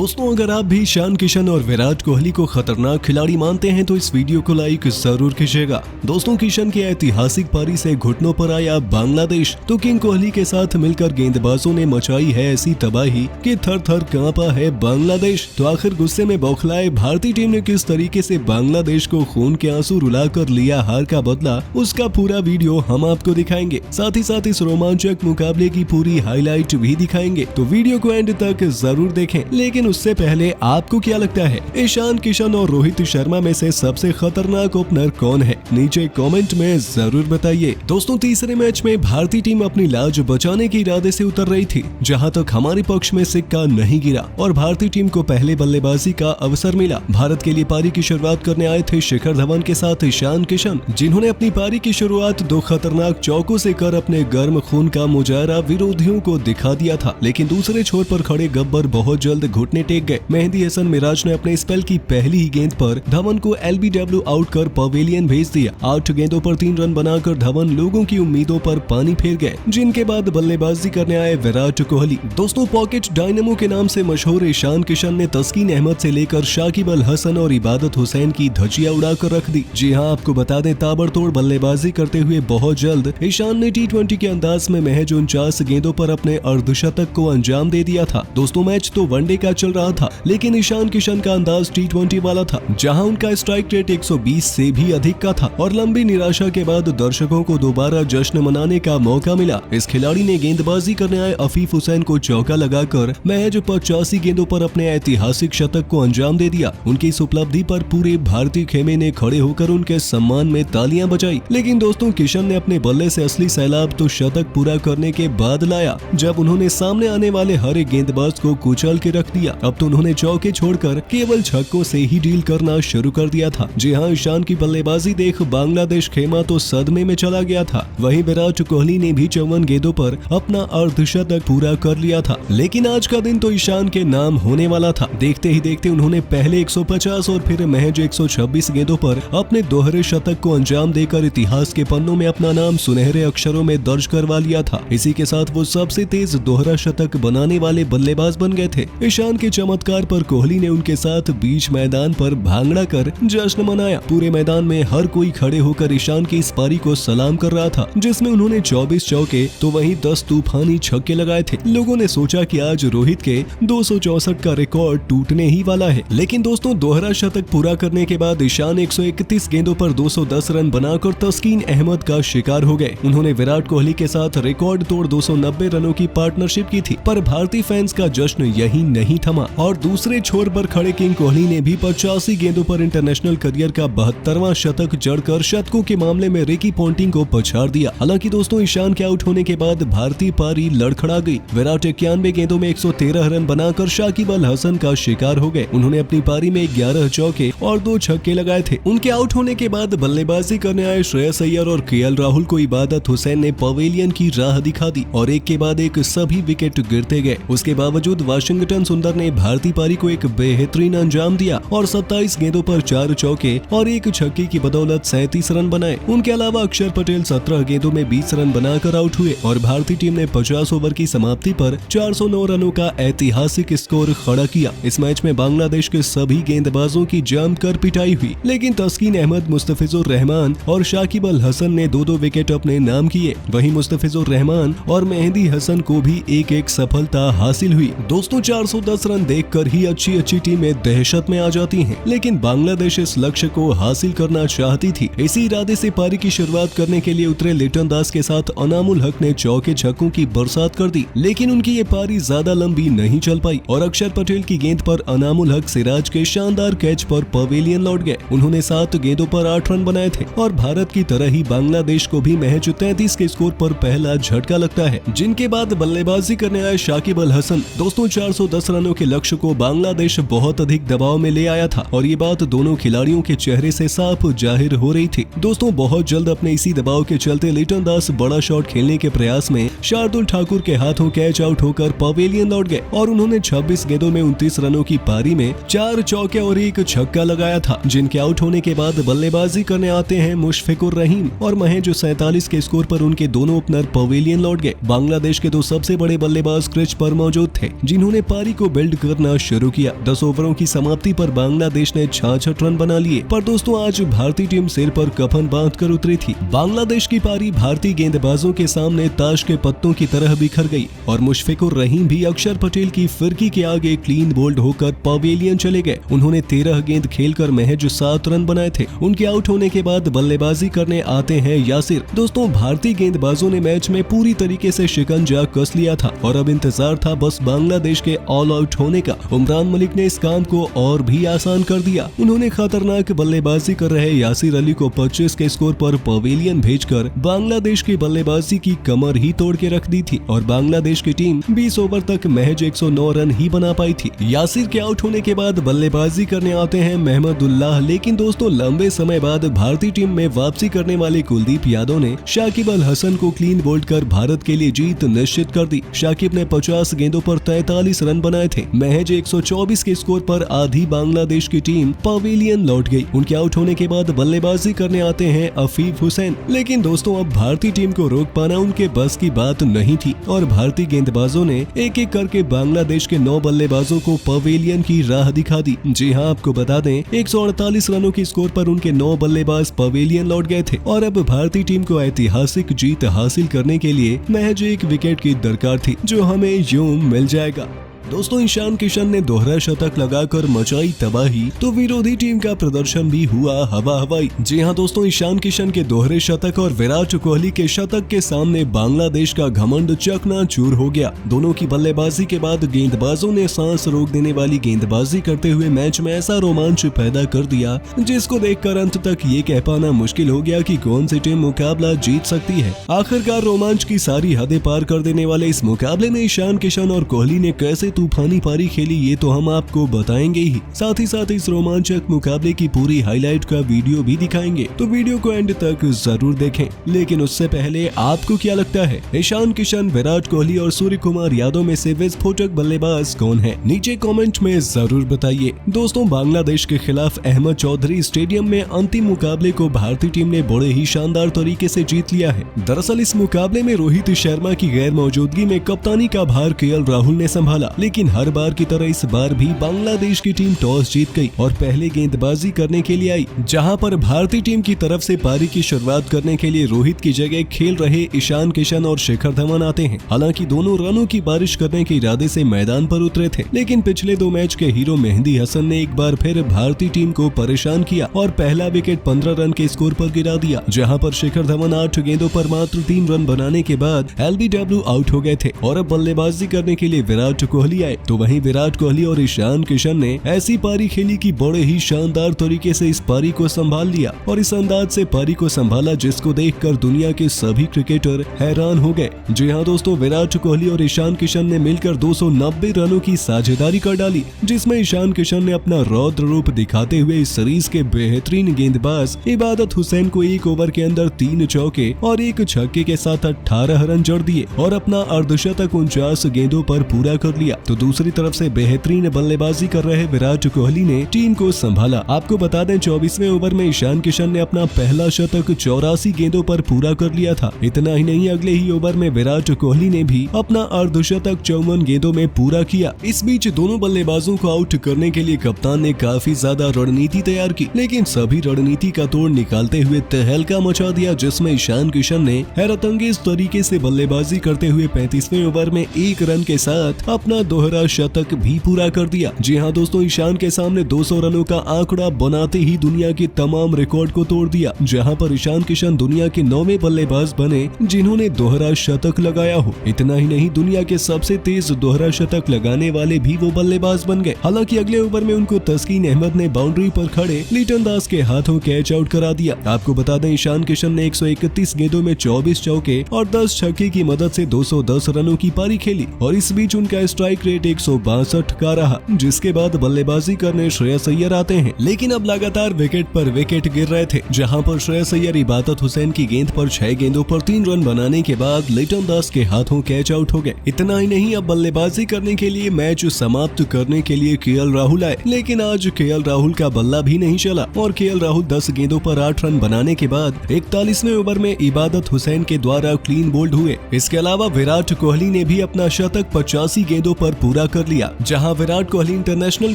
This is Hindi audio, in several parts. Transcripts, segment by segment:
दोस्तों, अगर आप भी ईशान किशन और विराट कोहली को खतरनाक खिलाड़ी मानते हैं तो इस वीडियो को लाइक जरूर कीजिएगा। दोस्तों, किशन की ऐतिहासिक पारी से घुटनों पर आया बांग्लादेश तो किंग कोहली के साथ मिलकर गेंदबाजों ने मचाई है ऐसी तबाही कि थर थर कांपा है बांग्लादेश। तो आखिर गुस्से में बौखलाए भारतीय टीम ने किस तरीके से बांग्लादेश को खून के आंसू रुलाकर लिया हार का बदला, उसका पूरा वीडियो हम आपको दिखाएंगे। साथ ही साथ इस रोमांचक मुकाबले की पूरी हाईलाइट भी दिखाएंगे, तो वीडियो को एंड तक जरूर देखें। लेकिन उससे पहले आपको क्या लगता है, ईशान किशन और रोहित शर्मा में से सबसे खतरनाक ओपनर कौन है? नीचे कमेंट में जरूर बताइए। दोस्तों, तीसरे मैच में भारतीय टीम अपनी लाज बचाने के इरादे से उतर रही थी, जहां तक हमारे पक्ष में सिक्का नहीं गिरा और भारतीय टीम को पहले बल्लेबाजी का अवसर मिला। भारत के लिए पारी की शुरुआत करने आए थे शिखर धवन के साथ ईशान किशन, जिन्होंने अपनी पारी की शुरुआत दो खतरनाक चौकों से कर अपने गर्म खून का मुजाहरा विरोधियों को दिखा दिया था। लेकिन दूसरे छोर पर खड़े गब्बर बहुत जल्द घुटने टेक गए। मेहदी हसन मिराज ने अपने स्पेल की पहली ही गेंद पर धवन को एलबीडब्ल्यू आउट कर पवेलियन भेज दिया। 8 गेंदों पर 3 रन बनाकर धवन लोगों की उम्मीदों पर पानी फेर गए, जिनके बाद बल्लेबाजी करने आए विराट कोहली। दोस्तों, पॉकेट डायनेमो के नाम से मशहूर ईशान किशन ने तस्कीन अहमद से लेकर शाकिब अल हसन और इबादत हुसैन की धज्जियां उड़ाकर रख दी। जी हां, आपको बता दें, ताबड़तोड़ बल्लेबाजी करते हुए बहुत जल्द ईशान ने टी20 के अंदाज में महज 49 गेंदों पर अपने अर्धशतक को अंजाम दे दिया था। दोस्तों, मैच तो वनडे का चल रहा था, लेकिन ईशान किशन का अंदाज टी20 वाला था, जहां उनका स्ट्राइक रेट 120 से भी अधिक का था और लंबी निराशा के बाद दर्शकों को दोबारा जश्न मनाने का मौका मिला। इस खिलाड़ी ने गेंदबाजी करने आए अफीफ हुसैन को चौका लगाकर महज 85 गेंदों पर अपने ऐतिहासिक शतक को अंजाम दे दिया। उनकी इस उपलब्धि पर पूरे भारतीय खेमे ने खड़े होकर उनके सम्मान में तालियां बजाई। लेकिन दोस्तों, किशन ने अपने बल्ले से असली सैलाब तो शतक पूरा करने के बाद लाया, जब उन्होंने सामने आने वाले हर एक गेंदबाज को कुचल के रख दिया। अब तो उन्होंने चौके छोड़कर केवल छक्कों से ही डील करना शुरू कर दिया था। जी हां, ईशान की बल्लेबाजी देख बांग्लादेश खेमा तो सदमे में चला गया था। वहीं विराट कोहली ने भी 54 गेंदों पर अपना अर्धशतक पूरा कर लिया था। लेकिन आज का दिन तो ईशान के नाम होने वाला था। देखते ही देखते उन्होंने पहले 150 और फिर महज 126 गेंदों पर अपने दोहरे शतक को अंजाम देकर इतिहास के पन्नों में अपना नाम सुनहरे अक्षरों में दर्ज करवा लिया था। इसी के साथ वो सबसे तेज दोहरा शतक बनाने वाले बल्लेबाज बन गए थे। ईशान के चमत्कार पर कोहली ने उनके साथ बीच मैदान पर भांगड़ा कर जश्न मनाया। पूरे मैदान में हर कोई खड़े होकर ईशान की इस पारी को सलाम कर रहा था, जिसमें उन्होंने 24 चौके तो वहीं 10 तूफानी छक्के लगाए थे। लोगों ने सोचा कि आज रोहित के 264 का रिकॉर्ड टूटने ही वाला है। लेकिन दोस्तों, दोहरा शतक पूरा करने के बाद ईशान 131 गेंदों पर 210 रन बनाकर तस्कीन अहमद का शिकार हो गए। उन्होंने विराट कोहली के साथ रिकॉर्ड तोड़ 290 रनों की पार्टनरशिप की थी, पर भारतीय फैंस का जश्न यही नहीं थमा और दूसरे छोर पर खड़े किंग कोहली ने भी 85 गेंदों पर इंटरनेशनल करियर का 72वां शतक जड़कर शतकों के मामले में रिकी पॉन्टिंग को पछाड़ दिया। हालांकि दोस्तों, ईशान के आउट होने के बाद भारतीय पारी लड़खड़ा गई। विराट 91 गेंदों में 113 रन बनाकर शाकिब अल हसन का शिकार हो गए। उन्होंने अपनी पारी में 11 चौके और 2 छक्के लगाए थे। उनके आउट होने के बाद बल्लेबाजी करने आए श्रेयस अय्यर और केएल राहुल को इबादत हुसैन ने पवेलियन की राह दिखा दी और एक के बाद एक सभी विकेट गिरते गए। उसके बावजूद वाशिंगटन सुंदर ने भारतीय पारी को एक बेहतरीन अंजाम दिया और 27 गेंदों पर 4 चौके और 1 छक्के की बदौलत 37 रन बनाए। उनके अलावा अक्षर पटेल 17 गेंदों में 20 रन बनाकर आउट हुए और भारतीय टीम ने 50 ओवर की समाप्ति पर 409 रनों का ऐतिहासिक स्कोर खड़ा किया। इस मैच में बांग्लादेश के सभी गेंदबाजों की जमकर पिटाई हुई, लेकिन तस्कीन अहमद, मुस्तफिजुर रहमान और शाकिब अल हसन ने 2-2 विकेट अपने नाम किए। वहीं मुस्तफिजुर रहमान और मेहदी हसन को भी एक सफलता हासिल हुई। दोस्तों, 410 रन देखकर ही अच्छी टीमें दहशत में आ जाती हैं, लेकिन बांग्लादेश इस लक्ष्य को हासिल करना चाहती थी। इसी इरादे से पारी की शुरुआत करने के लिए उतरे लिटन दास के साथ अनामुल हक ने चौके छक्कों की बरसात कर दी, लेकिन उनकी ये पारी ज्यादा लंबी नहीं चल पाई और अक्षर पटेल की गेंद पर अनामुल हक सिराज के शानदार कैच पर पवेलियन लौट गए। उन्होंने 7 गेंदों पर 8 रन बनाए थे और भारत की तरह ही बांग्लादेश को भी महज 33 के स्कोर पर पहला झटका लगता है, जिनके बाद बल्लेबाजी करने आए शाकिब अल हसन। दोस्तों, 410 रनों के लक्ष्य को बांग्लादेश बहुत अधिक दबाव में ले आया था और ये बात दोनों खिलाड़ियों के चेहरे से साफ जाहिर हो रही थी। दोस्तों, बहुत जल्द अपने इसी दबाव के चलते लिटन दास बड़ा शॉट खेलने के प्रयास में शार्दुल ठाकुर के हाथों कैच आउट होकर पवेलियन लौट गए और उन्होंने 26 गेंदों में 29 रनों की पारी में 4 चौके और 1 छक्का लगाया था। जिनके आउट होने के बाद बल्लेबाजी करने आते हैं मुशफिकुर रहीम और महज 47 के स्कोर पर उनके दोनों ओपनर पवेलियन लौट गए। बांग्लादेश के 2 सबसे बड़े बल्लेबाज क्रिच पर मौजूद थे, जिन्होंने पारी को बिल्ड फील्ड करना शुरू किया। 10 ओवरों की समाप्ति पर बांग्लादेश ने 66 रन बना लिए। पर दोस्तों आज भारतीय टीम सिर पर कफन बांध कर उतरी थी। बांग्लादेश की पारी भारतीय गेंदबाजों के सामने ताश के पत्तों की तरह बिखर गई और मुशफिकुर रहीम भी अक्षर पटेल की फिरकी के आगे क्लीन बोल्ड होकर पवेलियन चले गए। उन्होंने 13 गेंद खेलकर महज 7 रन बनाए थे। उनके आउट होने के बाद बल्लेबाजी करने आते हैं यासिर। दोस्तों भारतीय गेंदबाजों ने मैच में पूरी तरीके से शिकंजा कस लिया था और अब इंतजार था बस बांग्लादेश के ऑल आउट होने का। उमरान मलिक ने इस काम को और भी आसान कर दिया। उन्होंने खतरनाक बल्लेबाजी कर रहे यासिर अली को 25 के स्कोर पर पवेलियन भेजकर बांग्लादेश की बल्लेबाजी की कमर ही तोड़ के रख दी थी और बांग्लादेश की टीम 20 ओवर तक महज 109 रन ही बना पाई थी। यासिर के आउट होने के बाद बल्लेबाजी करने आते हैं महमदुल्लाह। लेकिन दोस्तों लंबे समय बाद भारतीय टीम में वापसी करने वाले कुलदीप यादव ने शाकिब अल हसन को क्लीन बोल्ड कर भारत के लिए जीत निश्चित कर दी। शाकिब ने 50 गेंदों पर 43 रन बनाए थे। महज 124 के स्कोर पर आधी बांग्लादेश की टीम पवेलियन लौट गई। उनके आउट होने के बाद बल्लेबाजी करने आते हैं अफीफ हुसैन। लेकिन दोस्तों अब भारतीय टीम को रोक पाना उनके बस की बात नहीं थी और भारतीय गेंदबाजों ने एक एक करके बांग्लादेश के 9 बल्लेबाजों को पवेलियन की राह दिखा दी। जी हाँ, आपको बता दें 148 रनों की स्कोर पर उनके 9 बल्लेबाज पवेलियन लौट गए थे और अब भारतीय टीम को ऐतिहासिक जीत हासिल करने के लिए महज 1 विकेट की दरकार थी, जो हमें यूं मिल जाएगा। दोस्तों ईशान किशन ने दोहरा शतक लगाकर मचाई तबाही तो विरोधी टीम का प्रदर्शन भी हुआ हवा हवाई। जी हां दोस्तों, ईशान किशन के दोहरे शतक और विराट कोहली के शतक के सामने बांग्लादेश का घमंड चकनाचूर हो गया। दोनों की बल्लेबाजी के बाद गेंदबाजों ने सांस रोक देने वाली गेंदबाजी करते हुए मैच में ऐसा रोमांच पैदा कर दिया जिसको देखकर अंत तक ये कह पाना मुश्किल हो गया कि कौन सी टीम मुकाबला जीत सकती है। आखिरकार रोमांच की सारी हदें पार कर देने वाले इस मुकाबले में ईशान किशन और कोहली ने कैसे तूफानी पारी खेली ये तो हम आपको बताएंगे ही। साथ ही साथ इस रोमांचक मुकाबले की पूरी हाईलाइट का वीडियो भी दिखाएंगे, तो वीडियो को एंड तक जरूर देखें। लेकिन उससे पहले आपको क्या लगता है ईशान किशन, विराट कोहली और सूर्य कुमार यादव में से विस्फोटक बल्लेबाज कौन है? नीचे कमेंट में जरूर बताइए। दोस्तों बांग्लादेश के खिलाफ अहमद चौधरी स्टेडियम में अंतिम मुकाबले को भारतीय टीम ने बड़े ही शानदार तरीके से जीत लिया है। दरअसल इस मुकाबले में रोहित शर्मा की गैर मौजूदगी में कप्तानी का भार केएल राहुल ने संभाला। लेकिन हर बार की तरह इस बार भी बांग्लादेश की टीम टॉस जीत गई और पहले गेंदबाजी करने के लिए आई, जहां पर भारतीय टीम की तरफ से पारी की शुरुआत करने के लिए रोहित की जगह खेल रहे ईशान किशन और शिखर धवन आते हैं। हालांकि दोनों रनों की बारिश करने के इरादे से मैदान पर उतरे थे, लेकिन पिछले 2 मैच के हीरो मेहंदी हसन ने एक बार फिर भारतीय टीम को परेशान किया और पहला विकेट 15 रन के स्कोर पर गिरा दिया, जहां पर शिखर धवन 8 गेंदों पर मात्र 3 रन बनाने के बाद एलबीडब्ल्यू आउट हो गए थे और अब बल्लेबाजी करने के लिए विराट कोहली आए। तो वहीं विराट कोहली और ईशान किशन ने ऐसी पारी खेली कि बड़े ही शानदार तरीके से इस पारी को संभाल लिया और इस अंदाज से पारी को संभाला जिसको देखकर दुनिया के सभी क्रिकेटर हैरान हो गए। जी हां दोस्तों, विराट कोहली और ईशान किशन ने मिलकर 290 रनों की साझेदारी कर डाली, जिसमें ईशान किशन ने अपना रौद्र रूप दिखाते हुए इस सीरीज के बेहतरीन गेंदबाज इबादत हुसैन को 1 ओवर के अंदर 3 चौके और 1 छक्के के साथ 18 रन जड़ दिए और अपना अर्धशतक 49 गेंदों पर पूरा कर लिया। तो दूसरी तरफ से बेहतरीन बल्लेबाजी कर रहे विराट कोहली ने टीम को संभाला। आपको बता दें 24वें ओवर में ईशान किशन ने अपना पहला शतक 84 गेंदों पर पूरा कर लिया था। इतना ही नहीं, अगले ही ओवर में विराट कोहली ने भी अपना अर्धशतक 54 गेंदों में पूरा किया। इस बीच दोनों बल्लेबाजों को आउट करने के लिए कप्तान ने काफी ज्यादा रणनीति तैयार की, लेकिन सभी रणनीति का तोड़ निकालते हुए तहलका मचा दिया, जिसमें ईशान किशन ने हैरतअंगेज तरीके से बल्लेबाजी करते हुए 35वें ओवर में 1 रन के साथ अपना दोहरा शतक भी पूरा कर दिया। जी हां दोस्तों, ईशान के सामने 200 रनों का आंकड़ा बनाते ही दुनिया के तमाम रिकॉर्ड को तोड़ दिया, जहां पर ईशान किशन दुनिया के 9वें बल्लेबाज बने जिन्होंने दोहरा शतक लगाया हो। इतना ही नहीं, दुनिया के सबसे तेज दोहरा शतक लगाने वाले भी वो बल्लेबाज बन गए। हालांकि अगले ओवर में उनको तस्कीन अहमद ने बाउंड्री पर खड़े लिटन दास के हाथों कैच आउट करा दिया। आपको बता दें ईशान किशन ने 131 गेंदों में 24 चौके और 10 छक्के की मदद से 210 रनों की पारी खेली और इस बीच उनका स्ट्राइक रेट 162 का रहा, जिसके बाद बल्लेबाजी करने श्रेयस अय्यर आते हैं। लेकिन अब लगातार विकेट पर विकेट गिर रहे थे, जहां पर श्रेयस अय्यर इबादत हुसैन की गेंद पर 6 गेंदों पर 3 रन बनाने के बाद लिटन दास के हाथों कैच आउट हो गए। इतना ही नहीं, अब बल्लेबाजी करने के लिए मैच समाप्त करने के लिए केएल राहुल आए, लेकिन आज केएल राहुल का बल्ला भी नहीं चला और केएल राहुल 10 गेंदों पर 8 रन बनाने के बाद 41वें ओवर में इबादत हुसैन के द्वारा क्लीन बोल्ड हुए। इसके अलावा विराट कोहली ने भी अपना शतक 85 गेंदों पर पर पूरा कर लिया, जहां विराट कोहली इंटरनेशनल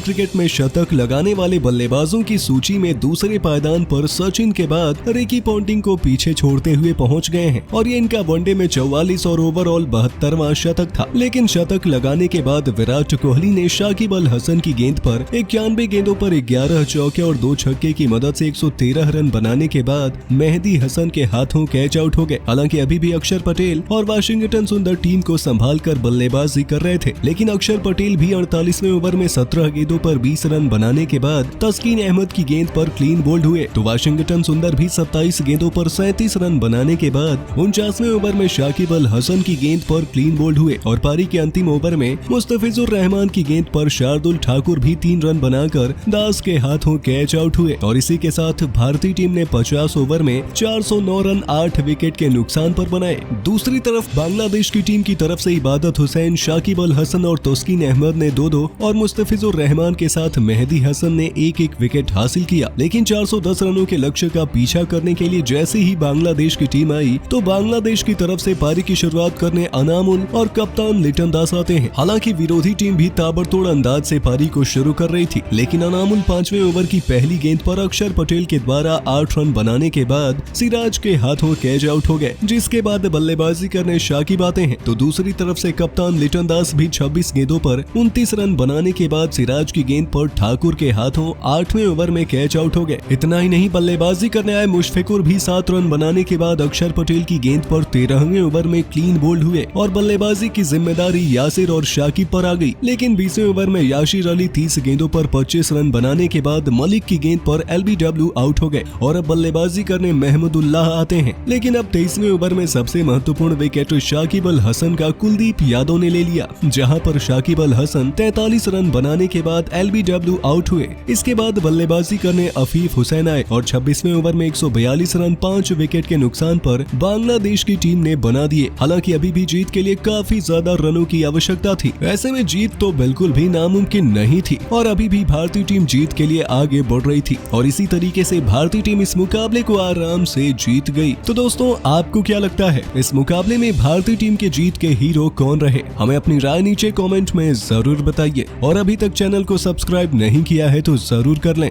क्रिकेट में शतक लगाने वाले बल्लेबाजों की सूची में दूसरे पायदान पर सचिन के बाद रिकी पॉन्टिंग को पीछे छोड़ते हुए पहुंच गए हैं और ये इनका वनडे में 44 और ओवरऑल 72वां शतक था। लेकिन शतक लगाने के बाद विराट कोहली ने शाकिब अल हसन की गेंद पर 91 गेंदों पर 11 चौके और 2 छक्के की मदद से 113 रन बनाने के बाद मेहदी हसन के हाथों कैच आउट हो गए। हालांकि अभी भी अक्षर पटेल और वाशिंगटन सुंदर टीम को संभाल कर बल्लेबाजी कर रहे थे, लेकिन अक्षर पटेल भी 48वें ओवर में 17 गेंदों पर 20 रन बनाने के बाद तस्कीन अहमद की गेंद पर क्लीन बोल्ड हुए, तो वाशिंगटन सुंदर भी 27 गेंदों पर 37 रन बनाने के बाद 49वें ओवर में शाकिब अल हसन की गेंद पर क्लीन बोल्ड हुए और पारी के अंतिम ओवर में मुस्तफिजुर रहमान की गेंद पर शार्दुल ठाकुर भी 3 रन बनाकर दास के हाथों कैच आउट हुए और इसी के साथ भारतीय टीम ने 50 ओवर में 409 रन 8 विकेट के नुकसान पर बनाए। दूसरी तरफ बांग्लादेश की टीम की तरफ से इबादत हुसैन, शाकिब अल हसन और तस्कीन अहमद ने 2-2 और मुस्तफिजुर रहमान के साथ मेहदी हसन ने 1-1 विकेट हासिल किया। लेकिन 410 रनों के लक्ष्य का पीछा करने के लिए जैसे ही बांग्लादेश की टीम आई तो बांग्लादेश की तरफ से पारी की शुरुआत करने अनामुल और कप्तान लिटन दास आते हैं। हालांकि विरोधी टीम भी ताबड़तोड़ अंदाज से पारी को शुरू कर रही थी, लेकिन अनामुल 5वें ओवर की पहली गेंद पर अक्षर पटेल के द्वारा 8 रन बनाने के बाद सिराज के हाथों कैच आउट हो गए, जिसके बाद बल्लेबाजी करने शाकिब आते हैं। तो दूसरी तरफ से कप्तान लिटन दास भी 26 गेंदों पर 29 रन बनाने के बाद सिराज की गेंद पर ठाकुर के हाथों 8वें ओवर में कैच आउट हो गए। इतना ही नहीं, बल्लेबाजी करने आए मुशफिकुर भी 7 रन बनाने के बाद अक्षर पटेल की गेंद पर 13वें ओवर में क्लीन बोल्ड हुए और बल्लेबाजी की जिम्मेदारी यासिर और शाकिब पर आ गई। लेकिन 20वें ओवर में याशिर अली 30 गेंदों पर 25 रन बनाने के बाद मलिक की गेंद पर LBW आउट हो गए और अब बल्लेबाजी करने महमूदुल्लाह आते हैं। लेकिन अब 23वें ओवर में सबसे महत्वपूर्ण विकेट शाकिब अल हसन का कुलदीप यादव ने ले लिया, जहां पर शाकिब अल हसन 43 रन बनाने के बाद LBW आउट हुए। इसके बाद बल्लेबाजी करने अफीफ हुसैन आए और 26वें ओवर में 142 रन 5 विकेट के नुकसान पर बांग्लादेश की टीम ने बना दिए। हालांकि अभी भी जीत के लिए काफी ज्यादा रनों की आवश्यकता थी, ऐसे में जीत तो बिल्कुल भी नामुमकिन नहीं थी और अभी भी भारतीय टीम जीत के लिए आगे बढ़ रही थी और इसी तरीके से भारतीय टीम इस मुकाबले को आराम से जीत गई। तो दोस्तों, आपको क्या लगता है इस मुकाबले में भारतीय टीम के जीत के हीरो कौन रहे? हमें अपनी राय नीचे कमेंट में जरूर बताइए और अभी तक चैनल को सब्सक्राइब नहीं किया है तो जरूर कर लें।